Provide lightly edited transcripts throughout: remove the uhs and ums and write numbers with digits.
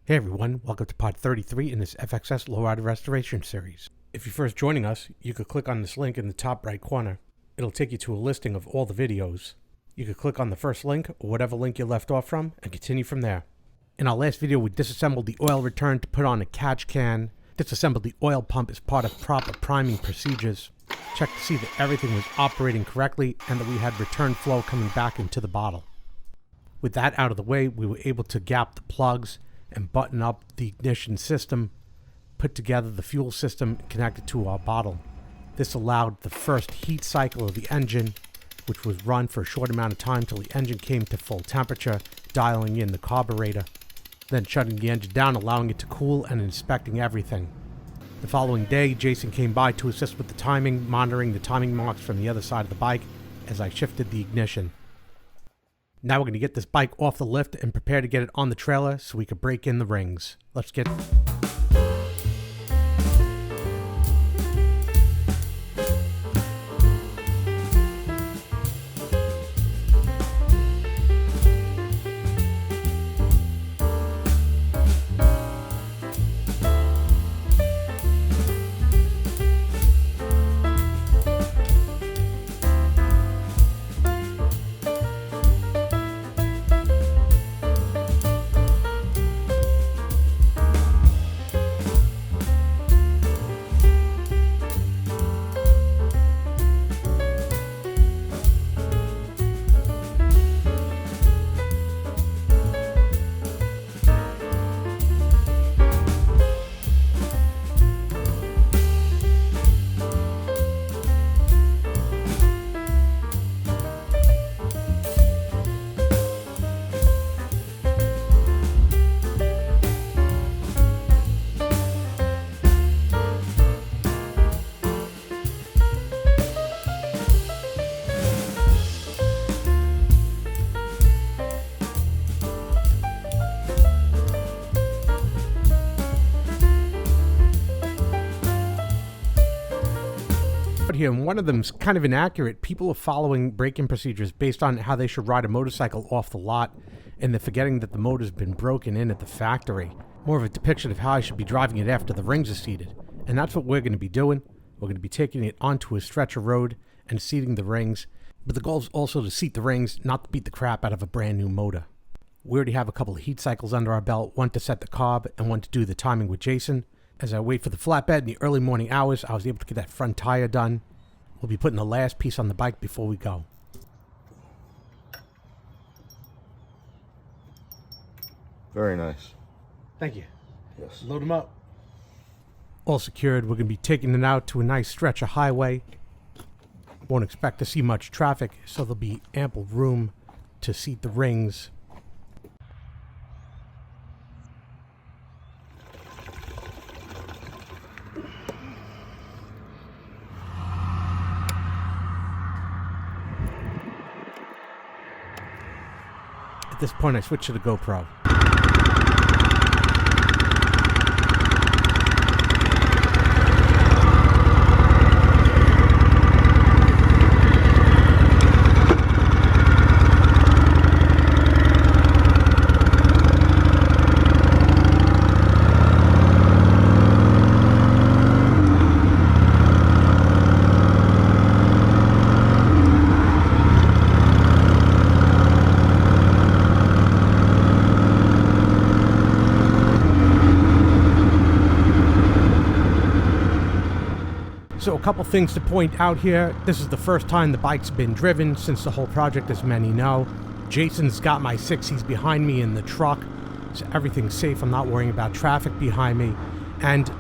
Hey everyone, welcome to Pod 33 in this FXS Lowrider Restoration Series. If you're first joining us, you could click on this link in the top right corner. It'll take you to a listing of all the videos. You could click on the first link, or whatever link you left off from, and continue from there. In our last video, we disassembled the oil return to put on a catch can, disassembled the oil pump as part of proper priming procedures, checked to see that everything was operating correctly, and that we had return flow coming back into the bottle. With that out of the way, we were able to gap the plugs and button up the ignition system, put together the fuel system, and connect it to our bottle. This allowed the first heat cycle of the engine, which was run for a short amount of time till the engine came to full temperature, dialing in the carburetor, then shutting the engine down, allowing it to cool and inspecting everything. The following day, Jason came by to assist with the timing, monitoring the timing marks from the other side of the bike as I shifted the ignition. Now we're going to get this bike off the lift and prepare to get it on the trailer so we can break in the rings. Let's get here, and one of them's kind of inaccurate. People are following braking procedures based on how they should ride a motorcycle off the lot, and they're forgetting that the motor's been broken in at the factory. More of a depiction of how I should be driving it after the rings are seated, and that's what we're going to be doing. We're going to be taking it onto a stretcher road and seating the rings, but the goal is also to seat the rings, not to beat the crap out of a brand new motor. We already have a couple of heat cycles under our belt, one to set the carb and one to do the timing with Jason. As I wait for the flatbed in the early morning hours, I was able to get that front tire done. We'll be putting the last piece on the bike before we go. Very nice. Thank you. Yes. Load them up. All secured. We're going to be taking it out to a nice stretch of highway. Won't expect to see much traffic, so there'll be ample room to seat the rings. At this point, I switched to the GoPro. So a couple things to point out here. This is the first time the bike's been driven since the whole project, as many know. Jason's got my 6, he's behind me in the truck, so everything's safe. I'm not worrying about traffic behind me. And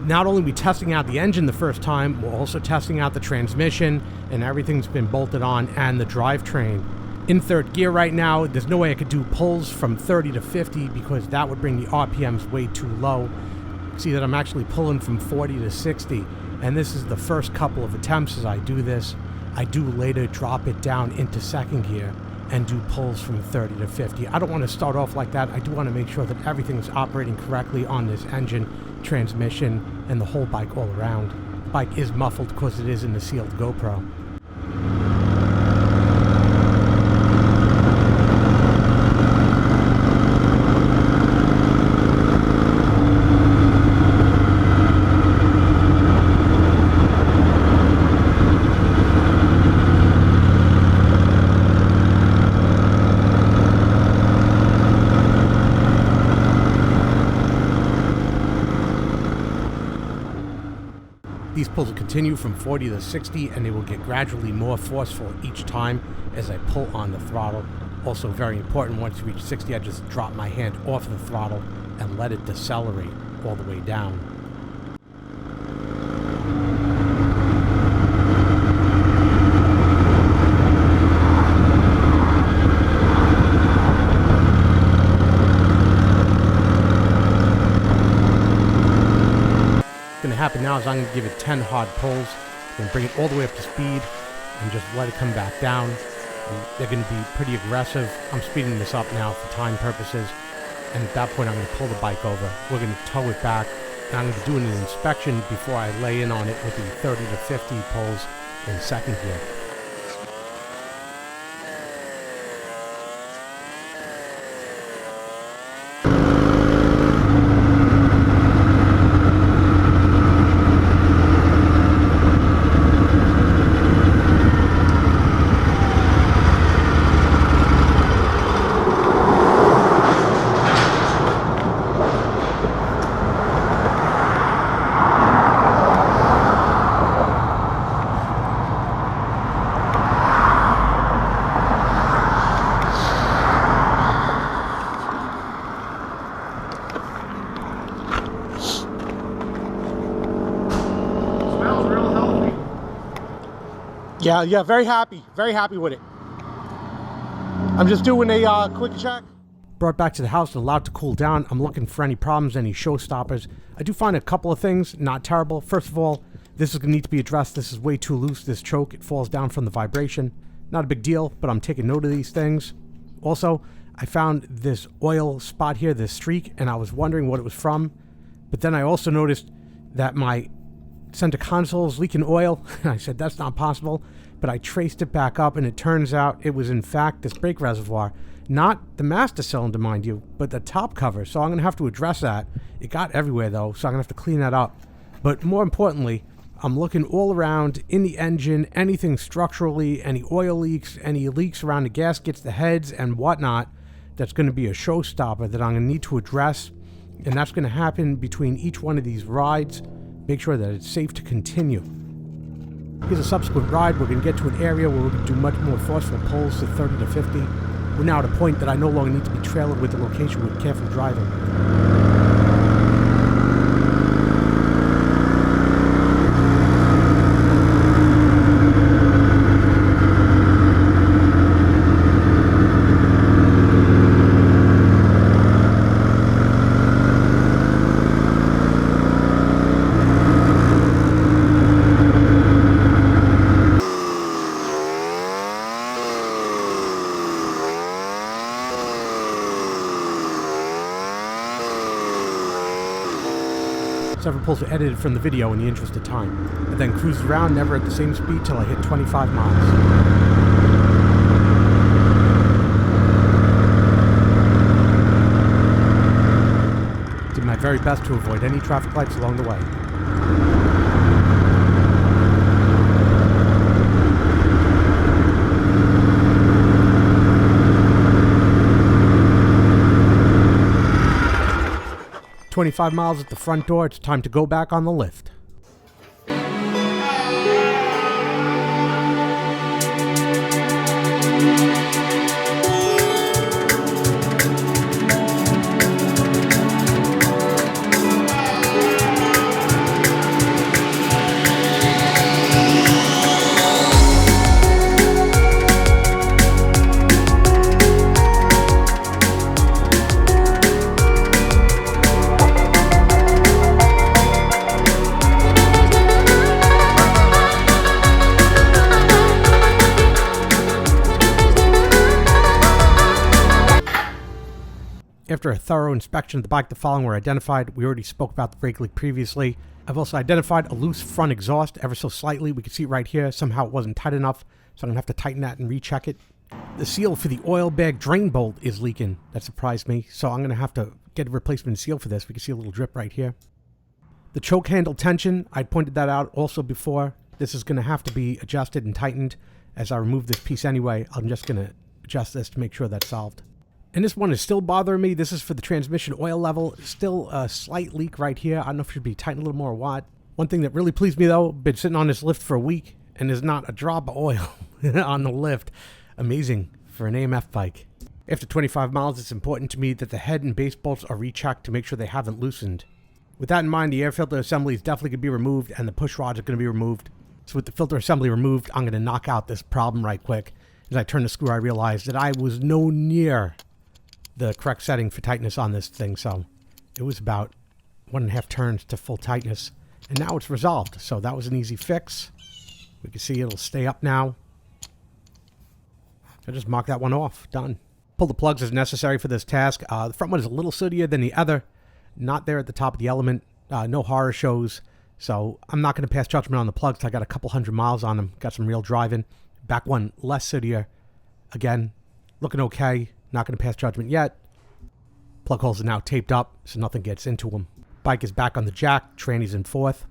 not only are we testing out the engine the first time, we're also testing out the transmission, and everything's been bolted on, and the drivetrain. In third gear right now, there's no way I could do pulls from 30 to 50 because that would bring the RPMs way too low. See that I'm actually pulling from 40 to 60. And this is the first couple of attempts as I do this. I do later drop it down into second gear and do pulls from 30 to 50. I don't want to start off like that. I do want to make sure that everything is operating correctly on this engine, transmission, and the whole bike all around. The bike is muffled because it is in the sealed GoPro. pulls will continue from 40 to 60, and they will get gradually more forceful each time as I pull on the throttle. Also very important, once you reach 60, I just drop my hand off the throttle and let it decelerate all the way down. What's going to happen now is I'm going to give it 10 hard pulls and bring it all the way up to speed and just let it come back down. And they're going to be pretty aggressive. I'm speeding this up now for time purposes, and at that point I'm going to pull the bike over. We're going to tow it back, and I'm going to be doing an inspection before I lay in on it with the 30 to 50 pulls in second gear. Yeah, very happy with it. I'm just doing a quick check. Brought back to the house and allowed to cool down. I'm looking for any problems, any showstoppers. I do find a couple of things, not terrible. First of all, this is going to need to be addressed. This is way too loose, this choke. It falls down from the vibration. Not a big deal, but I'm taking note of these things. Also, I found this oil spot here, this streak, and I was wondering what it was from. But then I also noticed that my center console is leaking oil. I said, that's not possible. But I traced it back up, and it turns out it was in fact this brake reservoir. Not the master cylinder, mind you, but the top cover. So I'm going to have to address that. It got everywhere, though, so I'm going to have to clean that up. But more importantly, I'm looking all around in the engine, anything structurally, any oil leaks, any leaks around the gaskets, the heads, and whatnot. That's going to be a showstopper that I'm going to need to address. And that's going to happen between each one of these rides. Make sure that it's safe to continue. Here's a subsequent ride. We're going to get to an area where we're going to do much more forceful pulls to 30 to 50. We're now at a point that I no longer need to be trailered with the location with careful driving. Several pulls were edited from the video in the interest of time. I then cruised around, never at the same speed, till I hit 25 miles. Did my very best to avoid any traffic lights along the way. 25 miles at the front door. It's time to go back on the lift. After a thorough inspection of the bike, the following were identified. We already spoke about the brake leak previously. I've also identified a loose front exhaust ever so slightly. We can see it right here. Somehow it wasn't tight enough, so I'm going to have to tighten that and recheck it. The seal for the oil bag drain bolt is leaking. That surprised me, so I'm going to have to get a replacement seal for this. We can see a little drip right here. The choke handle tension, I pointed that out also before. This is going to have to be adjusted and tightened. As I remove this piece anyway, I'm just going to adjust this to make sure that's solved. And this one is still bothering me. This is for the transmission oil level. Still a slight leak right here. I don't know if it should be tightened a little more or what. One thing that really pleased me though, been sitting on this lift for a week and there's not a drop of oil on the lift. Amazing for an AMF bike. After 25 miles, it's important to me that the head and base bolts are rechecked to make sure they haven't loosened. With that in mind, the air filter assembly is definitely going to be removed and the push rods are going to be removed. So with the filter assembly removed, I'm going to knock out this problem right quick. As I turn the screw, I realized that I was no near the correct setting for tightness on this thing. So it was about 1.5 turns to full tightness. And now it's resolved. So that was an easy fix. We can see it'll stay up now. I just mark that one off. Done. Pull the plugs as necessary for this task. The front one is a little sootier than the other. Not there at the top of the element. No horror shows. So I'm not going to pass judgment on the plugs. I got a couple 100 miles on them. Got some real driving. Back one less sootier. Again, looking okay. Not going to pass judgment yet. Plug holes are now taped up so nothing gets into them. Bike is back on the jack. Tranny's in fourth.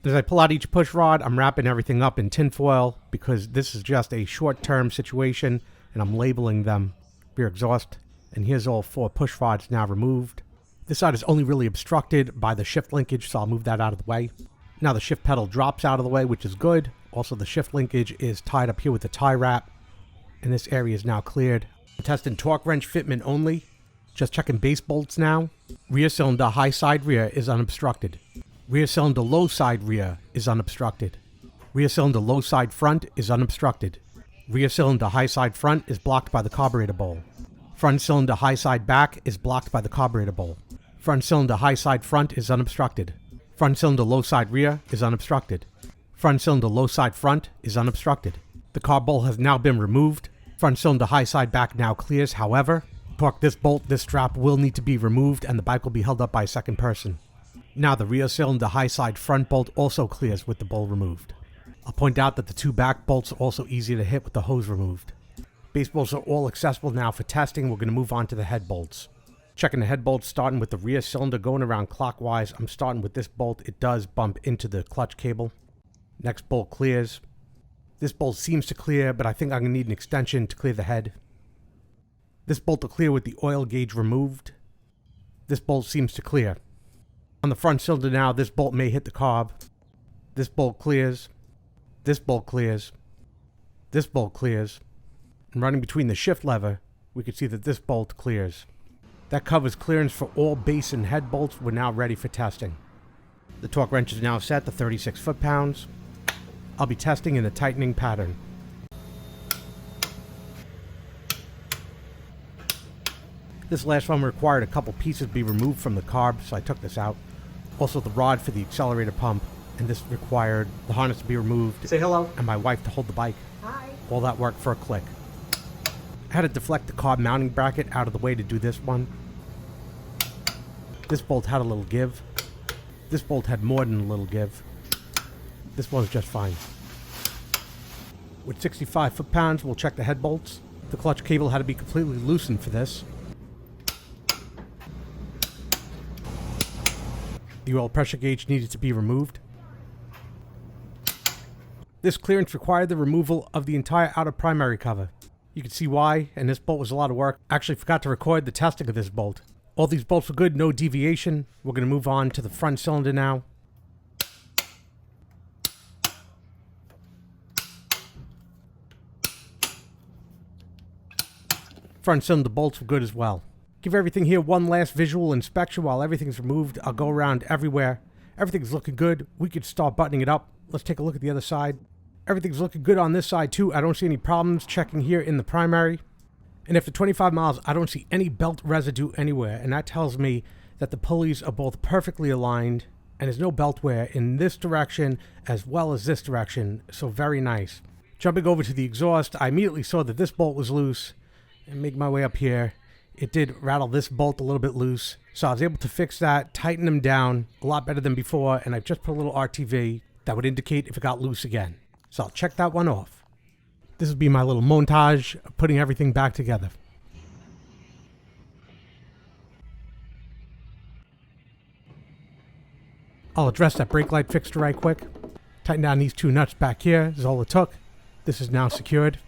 As I pull out each push rod, I'm wrapping everything up in tinfoil because this is just a short-term situation and I'm labeling them. Rear exhaust, and here's all 4 push rods now removed. This side is only really obstructed by the shift linkage, so I'll move that out of the way. Now the shift pedal drops out of the way, which is good. Also the shift linkage is tied up here with the tie wrap, and this area is now cleared. I'm testing torque wrench fitment only. Just checking base bolts now. Rear cylinder high side rear is unobstructed. Rear cylinder low side rear is unobstructed. Rear cylinder low side front is unobstructed. Rear cylinder high side front is blocked by the carburetor bowl. Front cylinder high side back is blocked by the carburetor bowl. Front cylinder high side front is unobstructed. Front cylinder low side rear is unobstructed. Front cylinder low side front is unobstructed. The carb bowl has now been removed. Front cylinder high side back now clears. However, torque this bolt, this strap will need to be removed and the bike will be held up by a second person. Now the rear cylinder high side front bolt also clears with the bowl removed. I'll point out that the 2 back bolts are also easy to hit with the hose removed. Base bolts are all accessible now for testing. We're going to move on to the head bolts. Checking the head bolts, starting with the rear cylinder, going around clockwise. I'm starting with this bolt. It does bump into the clutch cable. Next bolt clears. This bolt seems to clear, but I think I'm going to need an extension to clear the head. This bolt will clear with the oil gauge removed. This bolt seems to clear. On the front cylinder now, this bolt may hit the carb. This bolt clears. This bolt clears. This bolt clears. And running between the shift lever, we can see that this bolt clears. That covers clearance for all base and head bolts. We're now ready for testing. The torque wrench is now set to 36 foot-pounds. I'll be testing in a tightening pattern. This last one required a couple pieces be removed from the carb, so I took this out. Also the rod for the accelerator pump, and this required the harness to be removed. Say hello. And my wife to hold the bike. Hi. All that work for a click. I had to deflect the carb mounting bracket out of the way to do this one. This bolt had a little give. This bolt had more than a little give. This one's just fine. With 65 foot-pounds, we'll check the head bolts. The clutch cable had to be completely loosened for this. The oil pressure gauge needed to be removed. This clearance required the removal of the entire outer primary cover. You can see why, and this bolt was a lot of work. I actually forgot to record the testing of this bolt. All these bolts were good, no deviation. We're going to move on to the front cylinder now. Front cylinder bolts were good as well. Give everything here one last visual inspection while everything's removed. I'll go around everywhere. Everything's looking good. We could start buttoning it up. Let's take a look at the other side. Everything's looking good on this side too. I don't see any problems checking here in the primary. And after 25 miles, I don't see any belt residue anywhere. And that tells me that the pulleys are both perfectly aligned and there's no belt wear in this direction as well as this direction. So very nice. Jumping over to the exhaust, I immediately saw that this bolt was loose and make my way up here. It did rattle this bolt a little bit loose. So I was able to fix that, tighten them down a lot better than before. And I've just put a little RTV that would indicate if it got loose again. So I'll check that one off. This will be my little montage of putting everything back together. I'll address that brake light fixture right quick. Tighten down these 2 nuts back here is all it took. This is now secured.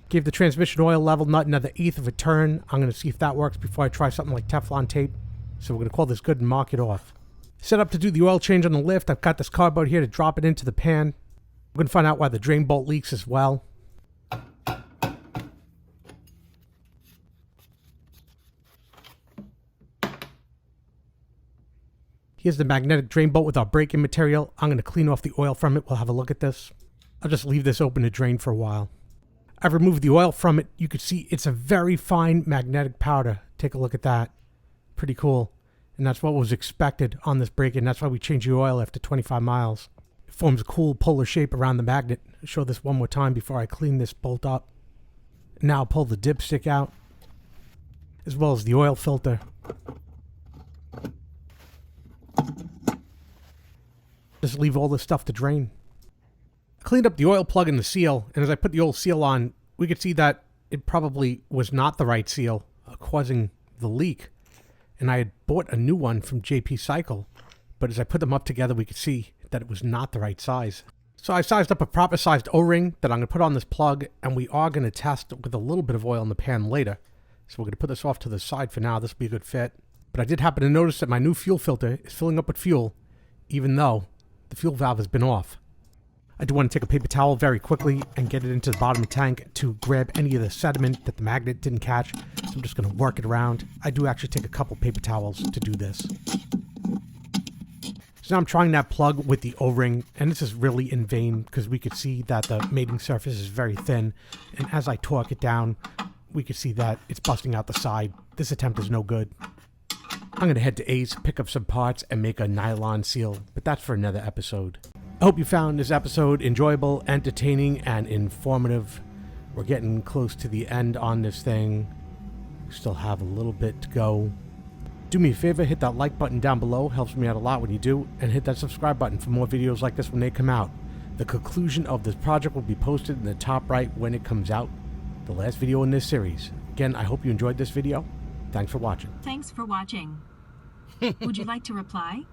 Give the transmission oil level nut another 1/8 of a turn. I'm going to see if that works before I try something like Teflon tape. So we're going to call this good and mark it off. Set up to do the oil change on the lift. I've got this cardboard here to drop it into the pan. We're going to find out why the drain bolt leaks as well. Here's the magnetic drain bolt with our braking material. I'm going to clean off the oil from it. We'll have a look at this. I'll just leave this open to drain for a while. I've removed the oil from it. You can see it's a very fine magnetic powder. Take a look at that. Pretty cool. And that's what was expected on this brake-in. That's why we change the oil after 25 miles. It forms a cool polar shape around the magnet. I'll show this one more time before I clean this bolt up. Now I'll pull the dipstick out, as well as the oil filter. Just leave all this stuff to drain. I cleaned up the oil plug and the seal, and as I put the old seal on, we could see that it probably was not the right seal, causing the leak. And I had bought a new one from JP Cycle, but as I put them up together, we could see that it was not the right size. So I sized up a proper sized O-ring that I'm going to put on this plug, and we are going to test with a little bit of oil in the pan later. So we're going to put this off to the side for now. This will be a good fit. But I did happen to notice that my new fuel filter is filling up with fuel, even though the fuel valve has been off. I do want to take a paper towel very quickly and get it into the bottom of the tank to grab any of the sediment that the magnet didn't catch. So I'm just going to work it around. I do actually take a couple paper towels to do this. So now I'm trying that plug with the O-ring, and this is really in vain because we could see that the mating surface is very thin. And as I torque it down, we could see that it's busting out the side. This attempt is no good. I'm going to head to Ace, pick up some parts, and make a nylon seal, but that's for another episode. I hope you found this episode enjoyable, entertaining, and informative. We're getting close to the end on this thing. We still have a little bit to go. Do me a favor, hit that like button down below. Helps me out a lot when you do. And hit that subscribe button for more videos like this when they come out. The conclusion of this project will be posted in the top right when it comes out. The last video in this series. Again, I hope you enjoyed this video. Thanks for watching. Thanks for watching. Would you like to reply?